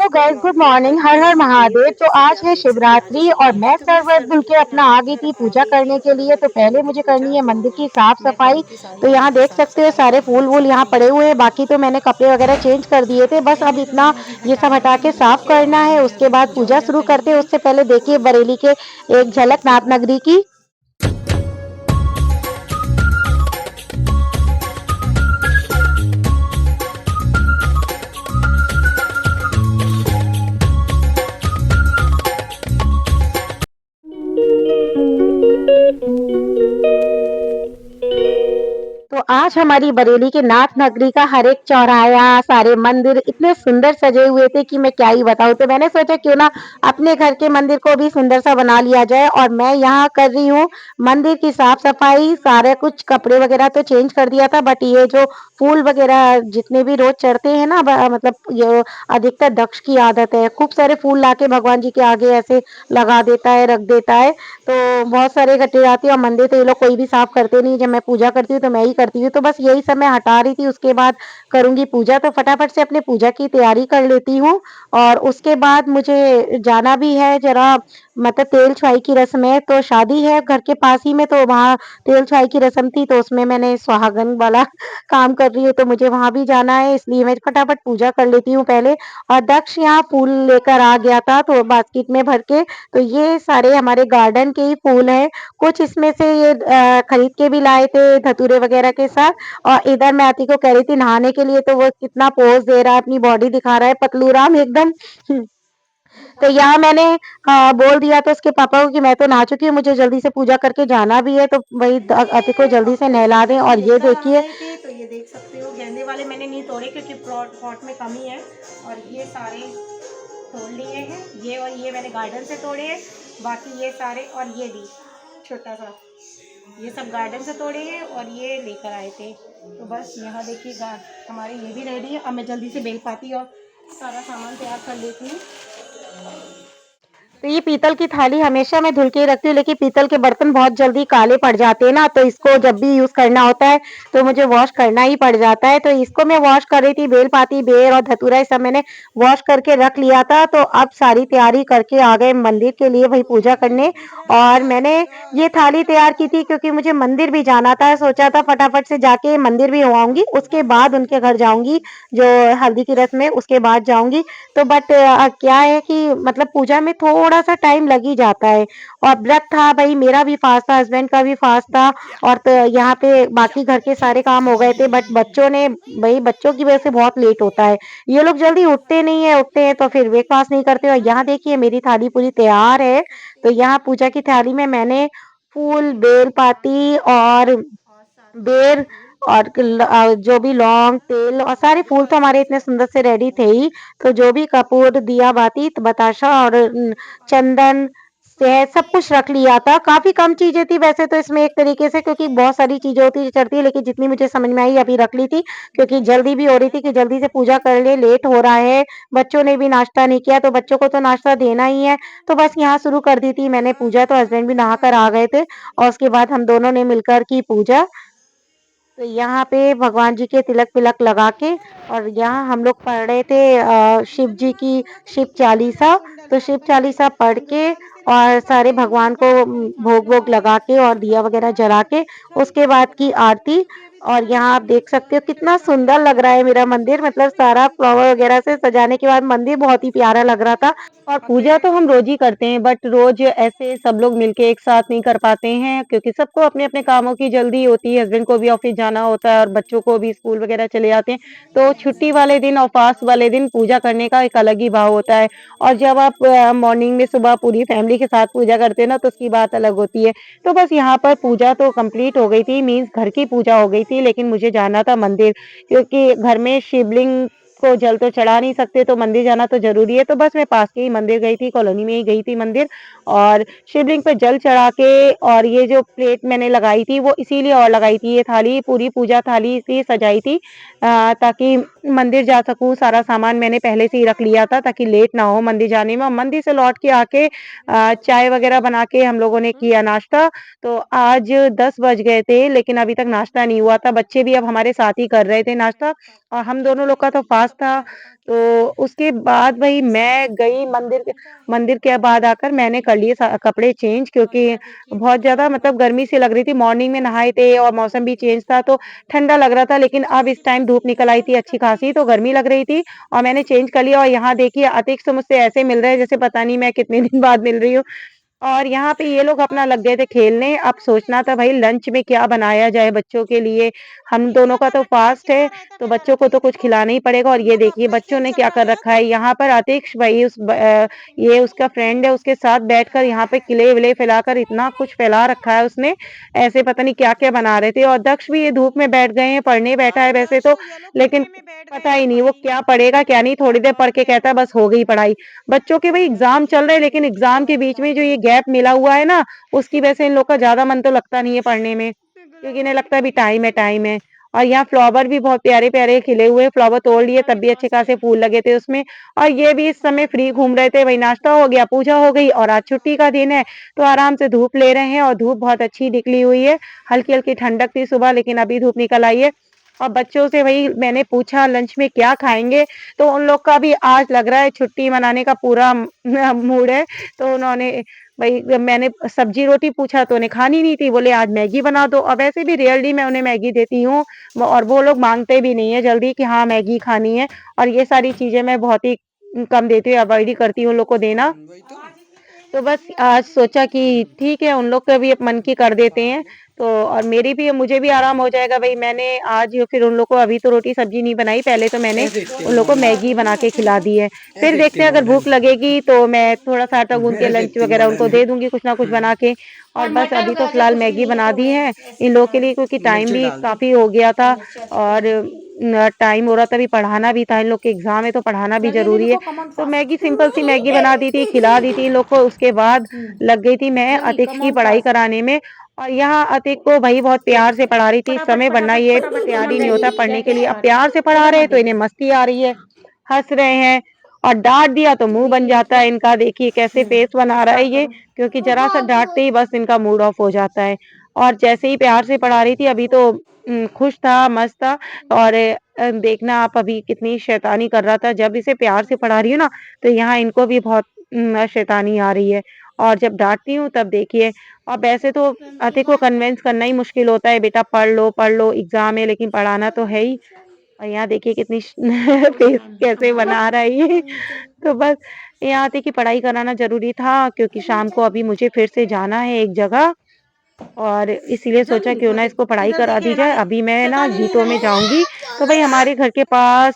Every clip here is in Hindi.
Hello guys, good morning. हर हर महादेव। तो आज है शिवरात्रि और मैं सर्वर धुल के अपना आ गई थी पूजा करने के लिए। तो पहले मुझे करनी है मंदिर की साफ सफाई। तो यहाँ देख सकते हो सारे फूल वूल यहाँ पड़े हुए हैं। बाकी तो मैंने कपड़े वगैरह चेंज कर दिए थे, बस अब इतना ये सब हटा के साफ करना है। उसके बाद पूजा शुरू करते हैं। उससे पहले देखिए बरेली के एक झलक नाथ नगरी की। तो आज हमारी बरेली के नाथ नगरी का हर एक चौराहा, सारे मंदिर इतने सुंदर सजे हुए थे कि मैं क्या ही बताऊँ। तो मैंने सोचा क्यों ना अपने घर के मंदिर को भी सुंदर सा बना लिया जाए। और मैं यहाँ कर रही हूँ मंदिर की साफ-सफाई। सारे कुछ कपड़े वगैरह तो चेंज कर दिया था, बट ये जो फूल वगैरह जितने भी रोज़ चढ़ते हैं ना, ब मतलब ये अधिकतर दक्ष की आदत है। खूब सारे फूल लाके भगवान जी के आगे ऐसे लगा देता है, रख देता है। तो बहुत सारे इकट्ठे जाती है और मंदिर तो ये लोग कोई भी साफ करते नहीं। जब मैं पूजा करती हूँ तो मैं ही करती हूँ। तो बस यही सब मैं हटा रही थी, उसके बाद करूँगी पूजा। तो फटाफट से अपने पूजा की तैयारी कर लेती हूँ। और उसके बाद मुझे जाना भी है ज़रा, मतलब तेल छुआई की रस्म है। तो शादी है घर के पास ही में, तो वहाँ तेल छुआई की रस्म थी, तो उसमें मैंने सुहागन वाला काम कर रही हूँ, तो मुझे वहाँ भी जाना है। इसलिए मैं फटाफट पूजा कर लेती हूँ पहले। और दक्ष यहाँ फूल लेकर आ गया था तो बास्केट में भर के। तो ये सारे हमारे गार्डन के ही फूल हैं। कुछ इसमें से ये खरीद के भी लाए थे धतूरे वगैरह के साथ। और इधर मैं आती को कह रही थी नहाने के लिए, तो वो कितना पोज़ दे रहा है, अपनी बॉडी दिखा रहा है पतलू राम एकदम। तो यहाँ मैंने बोल दिया था उसके पापा को कि मैं तो नहा चुकी हूँ, मुझे जल्दी से पूजा करके जाना भी है। तो वही अति को जल्दी से नहला दें। और ये लेकर आ देखिए गए थे, तो ये देख सकते हो गेंदे वाले मैंने नहीं तोड़े क्योंकि पॉट में कमी है। और ये सारे तोड़ लिए हैं, ये और ये मैंने गार्डन से तोड़े हैं। बाकी ये सारे और ये भी छोटा सा, ये सब गार्डन से तोड़े हैं और ये लेकर आए थे। तो बस यहाँ देखिए हमारे ये भी रेडी है। अब मैं जल्दी से बेलपाती और सारा सामान तैयार कर लेती हूँ। तो ये पीतल की थाली हमेशा मैं धुल के ही रखती हूँ, लेकिन पीतल के बर्तन बहुत जल्दी काले पड़ जाते हैं ना, तो इसको जब भी यूज़ करना होता है, तो मुझे वॉश करना ही पड़ जाता है। तो इसको मैं वॉश कर रही थी, बेल-पाती, बेर और धतूरा ये सब मैंने वॉश करके रख लिया था। तो अब सारी तैयारी करके आ गए मंदिर के लिए वही पूजा करने। और मैंने ये थाली तैयार की थी क्योंकि मुझे मंदिर भी जाना था। सोचा था फटाफट से जाके मंदिर भी हो आऊँगी, उसके बाद उनके घर जाऊँगी, जो हल्दी की रस्म है उसके बाद जाऊँगी। तो बट क्या है कि मतलब पूजा में थोड़ा-सा टाइम लग ही जाता है। और व्रत था भई, मेरा भी फास्ट था, हस्बैंड का भी फास्ट था। और तो यहाँ पे बाकी घर के सारे काम हो गए थे, बट बच्चों ने भई बच्चों की वजह से बहुत लेट होता है। ये लोग जल्दी उठते नहीं है, उठते हैं तो फिर ब्रेकफ़ास्ट नहीं करते। और यहाँ देखिए मेरी थाली पूरी तैयार है। तो यहाँ पूजा की थाली में मैंने फूल, बेल-पाती और बेर और जो भी लौंग, तेल और सारे फूल तो हमारे इतने सुंदर से रेडी थे ही। तो जो भी कपूर, दिया बाती, बताशा और चंदन, शहद सब कुछ रख लिया था। काफ़ी कम चीज़ें थी वैसे तो इसमें एक तरीके से, क्योंकि बहुत सारी चीज़ें होती चढ़ती है, लेकिन जितनी मुझे समझ में आई अभी रख ली थी, क्योंकि जल्दी भी हो रही थी कि जल्दी से पूजा कर लें, लेट हो रहा है। बच्चों ने भी नाश्ता नहीं किया, तो बच्चों को तो नाश्ता देना ही है। तो बस यहाँ शुरू कर दी थी मैंने पूजा। तो हस्बैंड भी नहा कर आ गए थे और उसके बाद हम दोनों ने मिलकर की पूजा। तो यहाँ पे भगवान जी के तिलक-विलक लगा के और यहाँ हम लोग पढ़ रहे थे शिव जी की शिव चालीसा। तो शिव चालीसा पढ़ के और सारे भगवान को भोग-वोग लगा के और दिया वगैरह जला के उसके बाद की आरती। और यहाँ आप देख सकते हो कितना सुंदर लग रहा है मेरा मंदिर, मतलब सारा फ्लावर वगैरह से सजाने के बाद मंदिर बहुत ही प्यारा लग रहा था। और पूजा तो हम रोज़ ही करते हैं, बट रोज़ ऐसे सब लोग मिलके एक साथ नहीं कर पाते हैं क्योंकि सबको अपने-अपने कामों की जल्दी होती है। हस्बैंड को भी ऑफ़िस जाना होता है और बच्चों को भी स्कूल वगैरह चले जाते हैं। तो छुट्टी वाले दिन और फ़ास्ट वाले दिन पूजा करने का एक अलग ही भाव होता है। और जब आप मॉर्निंग में सुबह पूरी फैमिली के साथ पूजा करते हैं ना, तो उसकी बात अलग होती है। तो बस यहाँ पर पूजा तो कंप्लीट हो गई थी, मीन्स घर की पूजा हो गई थी, लेकिन मुझे जाना था मंदिर क्योंकि घर में शिवलिंग को जल तो चढ़ा नहीं सकते, तो मंदिर जाना तो ज़रूरी है। तो बस मैं पास के ही मंदिर गई थी, कॉलोनी में ही गई थी मंदिर। और शिवलिंग पे जल चढ़ा के और ये जो प्लेट मैंने लगाई थी, वो इसीलिए और लगाई थी, ये थाली पूरी पूजा थाली इसलिए सजाई थी ताकि मंदिर जा सकूँ। सारा सामान मैंने पहले से ही रख लिया था ताकि लेट ना हो मंदिर जाने में। और मंदिर से लौट के आके चाय वगैरह बना के हम लोगों ने किया नाश्ता। तो आज 10 बज गए थे, लेकिन अभी तक नाश्ता नहीं हुआ था। बच्चे भी अब हमारे साथ ही कर रहे थे नाश्ता। और हम दोनों लोग का तो फास्ट पास था। तो उसके बाद वही मैं गई मंदिर के बाद आकर मैंने कर लिए कपड़े चेंज, क्योंकि बहुत ज़्यादा मतलब गर्मी सी लग रही थी। मॉर्निंग में नहाए थे और मौसम भी चेंज था तो ठंडा लग रहा था, लेकिन अब इस टाइम धूप निकल आई थी अच्छी खासी, तो गर्मी लग रही थी और मैंने चेंज कर लिया। और यहाँ देखिए अतिक से मुझसे ऐसे मिल रहे हैं जैसे पता नहीं मैं कितने दिन बाद मिल रही हूँ। और यहाँ पे ये लोग अपना लग गए थे खेलने। अब सोचना था भाई लंच में क्या बनाया जाए बच्चों के लिए। हम दोनों का तो फास्ट है, तो बच्चों को तो कुछ खिलाना ही पड़ेगा। और ये देखिए बच्चों ने क्या कर रखा है, यहाँ पर अतीक्ष भाई ये उसका फ्रेंड है, उसके साथ बैठकर यहाँ पे किले-विले फैलाकर इतना कुछ फैला रखा है उसने, ऐसे पता नहीं क्या-क्या बना रहे थे। और दक्ष भी ये धूप में बैठ गए हैं, पढ़ने बैठा है वैसे तो, लेकिन पता ही नहीं वो क्या पढ़ेगा क्या नहीं, थोड़ी देर पढ़ के कहता है बस हो गई पढ़ाई। बच्चों के भाई एग्ज़ाम चल रहे हैं, लेकिन एग्ज़ाम के बीच में जो ये गैप मिला हुआ है ना, उसकी वजह से इन लोग का ज़्यादा मन तो लगता नहीं है पढ़ने में, क्योंकि इन्हें लगता है अभी टाइम है, टाइम है। और यहाँ फ्लावर भी बहुत प्यारे-प्यारे खिले हुए हैं, फ्लावर तोड़ लिए तब भी अच्छे खासे फूल लगे थे उसमें। और ये भी इस समय फ्री घूम रहे थे, वही नाश्ता हो गया, पूजा हो गई और आज छुट्टी का दिन है, तो आराम से धूप ले रहे हैं और धूप बहुत अच्छी निकली हुई है। हल्की-हल्की ठंडक थी सुबह, लेकिन अभी धूप निकल आई है। और बच्चों से वही मैंने पूछा लंच में क्या खाएँगे, तो उन लोग का भी आज लग रहा है छुट्टी मनाने का पूरा मूड है। तो उन्होंने वही मैंने सब्जी-रोटी पूछा तो उन्हें खानी नहीं थी, बोले आज मैगी बना दो। और वैसे भी रेयरली मैं उन्हें मैगी देती हूँ और वो लोग माँगते भी नहीं है जल्दी कि हाँ, मैगी खानी है। और ये सारी चीज़ें मैं बहुत ही कम देती हूँ, अवॉइड ही करती हूँ उन लोग को देना। तो बस आज सोचा कि ठीक है, उन लोग का भी अब मन की कर देते हैं, तो और मेरी भी मुझे भी आराम हो जाएगा। भई मैंने आज फिर उन लोग को अभी तो रोटी-सब्ज़ी नहीं बनाई, पहले तो मैंने उन लोग को मैगी बना के खिला दी है। फिर देखते हैं अगर भूख लगेगी तो मैं थोड़ा-सा आटा गूँध के लंच वग़ैरह उनको दे दूँगी कुछ ना कुछ बना के। और और बस मटर अभी तो गाजर फ़िलहाल कुछ भी मैगी नहीं बना तो दी मैं है ऐसे इन लोगों के लिए, क्योंकि टाइम भी काफ़ी हो गया था और टाइम हो रहा था, अभी पढ़ाना भी था, इन लोग के एग्ज़ाम है तो पढ़ाना भी जल्दी ज़रूरी है। लिखो कम ऑन तो फास्ट मैगी सिंपल सी मैगी बना दी थी, खिला दी थी इन लोग को, उसके बाद लग गई थी मैं जल्दी अतिक्ष कम की ऑन पढ़ाई फास्ट कराने में। और यहाँ अतिक को भई बहुत प्यार से पढ़ा रही थी इस फटाफट समय, वरना फटाफट ये फटाफट तैयार ही नमक नहीं रेडी होता पढ़ने गेट के लिए। अब स्टार्ट प्यार से पढ़ा खोलो रहे हैं मत तो इन्हें दीजिए मस्ती आ रही है, हँस रहे हैं। और डाँट दिया तो मुँह बन जाता है इनका, देखिए कैसे फेस बना रहा है स्टार्ट ये, करो क्योंकि ज़रा-सा डाँटते ही बस इनका मूड ऑफ हो जाता है। और जैसे ही प्यार से पढ़ा रही थी अभी तो खुश था, मस्त था। और देखना आप अभी कितनी शैतानी कर रहा था, जब इसे प्यार से पढ़ा रही हूँ ना, तो यहाँ इनको भी बहुत शैतानी आ रही है। और जब डाँटती हूँ तब देखिए। और वैसे तो अति को कन्विंस करना ही मुश्किल होता है, बेटा पढ़ लो एग्ज़ाम है, लेकिन पढ़ाना तो है ही। और यहाँ देखिए कितनी फेस कैसे बना रहा है ये। तो बस यहाँ थी कि पढ़ाई कराना ज़रूरी था, क्योंकि शाम को अभी मुझे फिर से जाना है एक जगह, और इसीलिए सोचा जल्दी क्यों लिखो ना इसको पढ़ाई इधर करा देखिए दी जाए। हमारे अभी मैं ना शैतानी नहीं गीतों में करनी जाऊँगी, तो भई हमारे घर के पास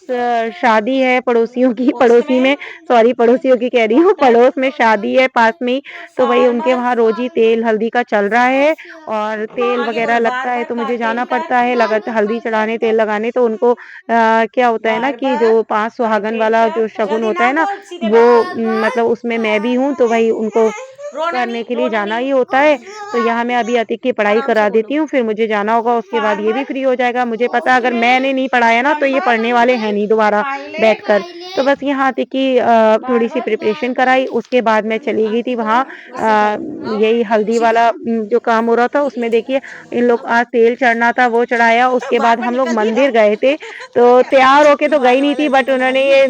शादी है पड़ोसियों की, पड़ोसी वॉचमैन में सॉरी पड़ोसियों की कह रही हूँ, डॉक्टर पड़ोस में शादी है पास में ही। तो वही उनके फार्मर वहाँ रोज़ ही तेल हल्दी का चल रहा है और तेल आगे वग़ैरह बढ़ो लगता है, बार्बर तो मुझे जाना कारपेंटर पड़ता है हल्दी चढ़ाने, तेल लगाने। तो उनको क्या होता है ना कि बार्बर जो 5 सुहागन वाला कारपेंटर जो शगुन जल्दी होता है नाम ना, बोल सीधे वो बात मतलब उसमें मैं भी हूँ, तो वही उनको रोना करने नहीं के लिए रोना जाना नहीं ही होता है। तो यहाँ मैं अभी अतिक की पढ़ाई आराम से करा बोलो देती हूँ, फिर मुझे जाना होगा, उसके बाद ये भी फार्मर फ्री हो जाएगा। मुझे पता है अगर वॉचमैन मैंने नहीं पढ़ाया ना, तो ये प्लम्बर पढ़ने वाले हैं नहीं दोबारा पायलट बैठकर। तो बस यहाँ अतिक की थोड़ी-सी बार्बर प्रिपरेशन कराई, उसके बाद मैं चली गई थी वहाँ वैसे करो यही हल्दी सीधे वाला जो काम हो रहा था, उसमें देखिए इन लोग आज तेल चढ़ना था, वो चढ़ाया। उसके बाद बार्बर हम लोग निकल दिया मंदिर गए थे, तो तैयार होके तो गई नहीं थी, बट उन्होंने ये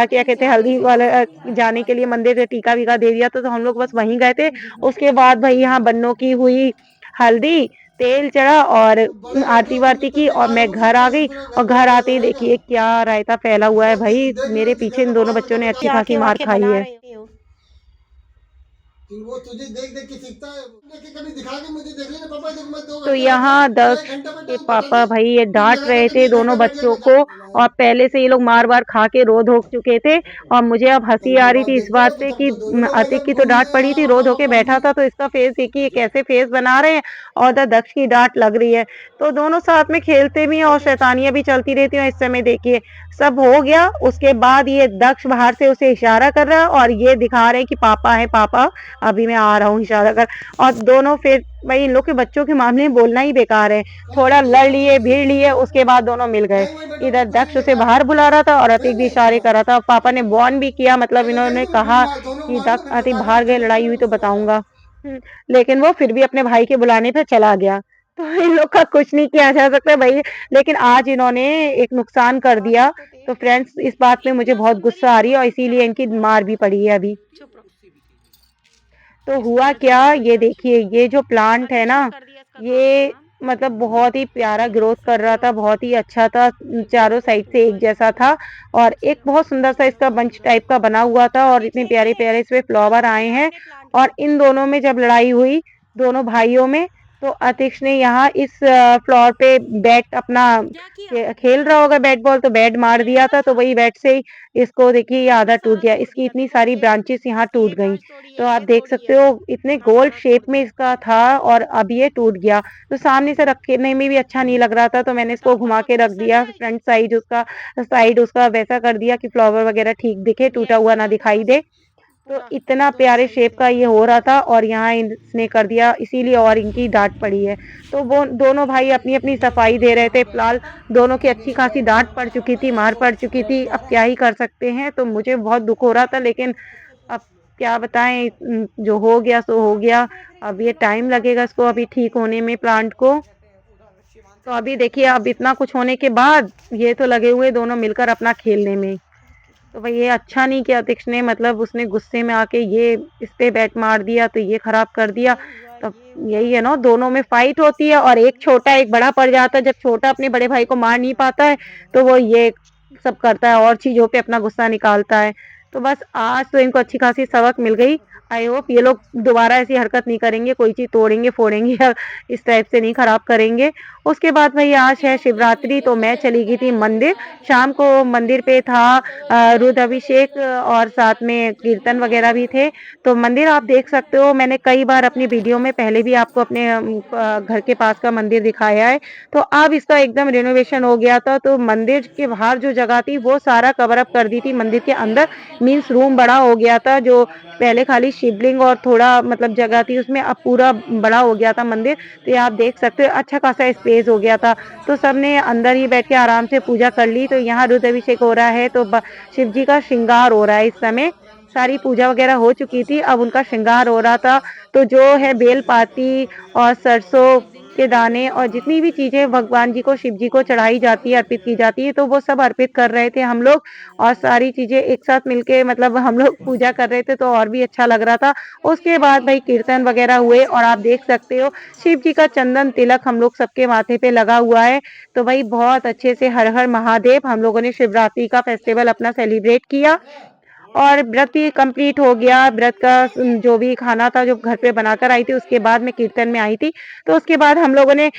क्या कहते हैं हल्दी वाला जाने के लिए मंदिर टीका-वीका दे दिया था, तो हम लोग बस वहीं गए थे। उसके बाद भई यहाँ बन्नों की हुई हल्दी, तेल चढ़ा और आरती-वारती की और मैं घर आ गई। और घर आते ही देखिए क्या रायता फैला हुआ है भई, मेरे पीछे इन दोनों बच्चों ने अच्छी क्या खासी आके मार वाके खाई बना है। रहे हो वो तुझे देख देख के सीखता है देख कभी दिखा के मुझे देख लेना पापा देख मैं दो तो घंटे बैठा यहाँ हूँ एक दक्ष घंटा बैठा के हूँ पता पापा नहीं भाई ये तू डांट लगा रहे था थे कि एक दोनों घंटा बैठ गया बच्चों बता को। बुलाओ और पहले से ये लोग मार-वार खा के रो-धो चुके थे। और मुझे अब हँसी तुम आ रही मोबाइल थी इस देखते बात हो तो से तब कि तो दोनों लोग अतिक की एकदम तो डाँट घूमने पड़ी थी, रो-धो के बैठा था, तो इसका फेस देखिए कैसे फेस बना रहे हैं और उधर दक्ष की डाँट लग रही है। तो दोनों साथ में खेलते भी हैं और शैतानियाँ भी चलती रहती हैं। इस समय देखिए सब हो गया, उसके बाद ये दक्ष बाहर से उसे इशारा कर रहा है और ये दिखा रहे हैं कि पापा है पापा, अभी मैं आ रहा हूँ इशारा कर। और दोनों फिर भई इन लोग के बच्चों के मामले में बोलना ही बेकार है। कल थोड़ा तुम लड़ देखना लिए, तुझे भिड़ लिए, उसके बाद दोनों मिल गए। मैं वहीं बैठा हूँ इधर कुछ नहीं दक्ष उसे देखा बाहर बुला रहा था और वहीं अतीक भी मैं इशारे हाँ कर रहा था। पापा ने वार्न भी किया, मतलब ऐसे इन्होंने करेंगे फिर कहा दोनों कि मारेंगे फिर अतीक बाद में बाहर गए, खेलते लड़ाई हुई रहेंगे तो उसको बताओ बताऊँगा। लेकिन वो फिर भी अपने भाई के बुलाने पे चला गया। तो इन लोग का कुछ नहीं किया जा सकता भाई, लेकिन आज इन्होंने एक नुकसान कर दिया। तो फ्रेंड्स इस बात पे मुझे बहुत गुस्सा आ रही है और इसीलिए इनकी मार भी पड़ी है अभी। चुप रहो। तो इसको हुआ मैंने क्या, थोड़ा सा ये इधर देखिए ये जो प्लांट है अतीश ना, ने कर दिया इसका काम ये तमाम। मतलब बहुत ही प्यारा ग्रोथ देख कर सकते रहा हो था, बहुत ही अच्छा था, चारों साइड से एक जैसा था और एक बहुत सुंदर सा इसका बंच टाइप का बना हुआ था और इतने प्यारे-प्यारे इसमें फ्लावर आए हैं। और इन दोनों में जब लड़ाई हुई, दोनों भाइयों में, तो अतीश ने यहाँ इस फ्लोर पे बैट अपना क्या किया खेल रहा होगा बैट बॉल, तो बैट मार दिया था, तो वही बैट से ही इसको देखिए ये आधा टूट सारा गया। तोड़ इसकी दिया इतनी देखो सारी ब्रांचेस यहाँ ये टूट गई। ब्रांच तोड़ी तो है आप ये देख तोड़ी सकते है हो इतने अपना गोल सारा तोड़ शेप में दिया इसका था और अब ये टूट गया। तो सामने से रखने में भी अच्छा नहीं लग रहा था, तो मैंने इसको बताओ घुमा पापा के को रख गुस्सा नहीं दिया आएगी फ्रंट साइड उसका वैसा कर दिया कि फ्लावर वगैरह ठीक दिखे, ये टूटा हुआ ऐसे ना कर दो दिखाई बस दे। तो पूरा इतना दोनों प्यारे साइड शेप से का ये हो रहा था और यहाँ इसने कर दिया, इसीलिए और इनकी डांट पड़ी है। तो वो दोनों भाई अपनी-अपनी सफाई दे रहे थे। फिलहाल दोनों की अच्छी खासी डांट पड़ चुकी थी, मार पड़ चुकी थी। अब क्या ही कर सकते हैं। तो मुझे बहुत दुःख हो रहा था, लेकिन अब क्या बताएँ, जो हो गया सो हो गया। अब ये टाइम लगेगा इसको अभी ठीक होने में प्लांट को। तो अभी देखिए अब इतना कुछ होने के बाद ये तो लगे हुए दोनों मिलकर अपना खेलने में। तो भाई ये अच्छा नहीं किया तीक्ष ने, मतलब उसने गुस्से में आके ये इस पे बैट मार दिया तो ये खराब कर दिया। ये हुआ तब ये हुआ यही है ना, दोनों में फाइट होती है और एक छोटा एक बड़ा पड़ जाता है। जब छोटा अपने बड़े भाई को मार नहीं पाता है तो वो ये सब करता है और चीज़ों पे अपना गुस्सा निकालता है। तो बस आज तो इनको अच्छी खासी सबक मिल गई। आई होप ये लोग दोबारा ऐसी हरकत नहीं करेंगे, कोई चीज़ तोड़ेंगे, फोड़ेंगे या इस टाइप से नहीं खराब करेंगे। उसके बाद भाई आज है शिवरात्रि, तो मैं चली गई थी मंदिर। शाम को मंदिर पे था रुद्र अभिषेक और साथ में कीर्तन वगैरह भी थे। तो मंदिर आप देख सकते हो, मैंने कई बार अपनी वीडियो में पहले भी आपको अपने घर के पास का मंदिर दिखाया है। तो अब इसका एकदम रिनोवेशन हो गया था, तो मंदिर के बाहर जो जगह थी वो सारा कवर अप कर दी थी। मंदिर के अंदर मीन्स रूम बड़ा हो गया था, जो पहले खाली शिवलिंग और थोड़ा मतलब जगह थी उसमें अब पूरा बड़ा हो गया था मंदिर। तो ये आप देख सकते हो अच्छा खासा स्पेस हो गया था। तो सबने अंदर ही बैठ के आराम से पूजा कर ली। तो यहाँ रुद्र अभिषेक हो रहा है, तो शिव जी का श्रृंगार हो रहा है इस समय। सारी पूजा वगैरह हो चुकी थी, अब उनका श्रृंगार हो रहा था। तो जो है बेलपाती और सरसों के दाने और जितनी भी चीज़ें भगवान जी को, शिव जी को चढ़ाई जाती है, अर्पित की जाती है, तो वो सब अर्पित कर रहे थे हम लोग और सारी चीज़ें एक साथ मिलके मतलब हम लोग पूजा कर रहे थे, तो और भी अच्छा लग रहा था। उसके बाद भाई कीर्तन वगैरह हुए और आप देख सकते हो शिव जी का चंदन तिलक हम लोग सबके माथे पे लगा हुआ है। तो भाई बहुत अच्छे से हर हर महादेव हम लोगों ने शिवरात्रि का फेस्टिवल अपना सेलिब्रेट किया और व्रत भी कंप्लीट हो गया। व्रत का जो भी खाना था जो घर पे बनाकर आई थी, उसके बाद मैं कीर्तन में आई थी। तो उसके बाद हम लोगों ने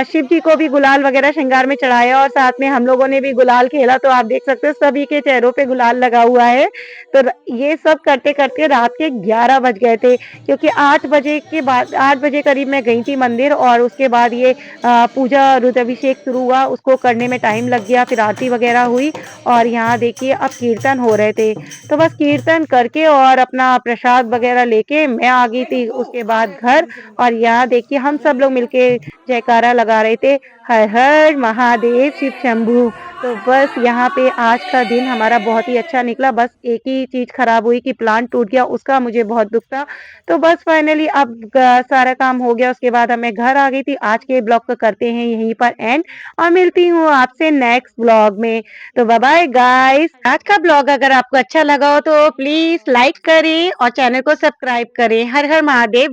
शिव जी को भी गुलाल वगैरह श्रृंगार में चढ़ाया और साथ में हम लोगों ने भी गुलाल खेला। तो आप देख सकते हो सभी के चेहरों पे गुलाल लगा हुआ है। तो ये सब करते-करते रात के 11 बज गए थे, क्योंकि 8 बजे के बाद 8 बजे करीब मैं गई थी मंदिर और उसके बाद ये पूजा रुद्राभिषेक शुरू हुआ, उसको करने में टाइम लग गया। फिर आरती वगैरह हुई और यहाँ देखिए अब कीर्तन हो रहे थे। तो बस कीर्तन करके और अपना प्रसाद वगैरह लेके मैं आ गई थी उसके बाद घर। और यहाँ देखिए हम सब लोग मिलके जयकारा लगा रहे थे, हर हर महादेव शिव शंभू। तो बस यहाँ पे आज का दिन हमारा बहुत ही अच्छा निकला। बस एक ही चीज़ खराब हुई कि प्लांट टूट गया, उसका मुझे बहुत दुःख था। तो बस फाइनली अब सारा काम हो गया, उसके बाद अब मैं घर आ गई थी। आज के ब्लॉग को करते हैं यहीं पर एंड और मिलती हूँ आपसे नेक्स्ट ब्लॉग में। तो बाय बाय गाइस। आज का ब्लॉग अगर आपको अच्छा लगा हो तो प्लीज लाइक करें और चैनल को सब्सक्राइब करें। हर हर महादेव।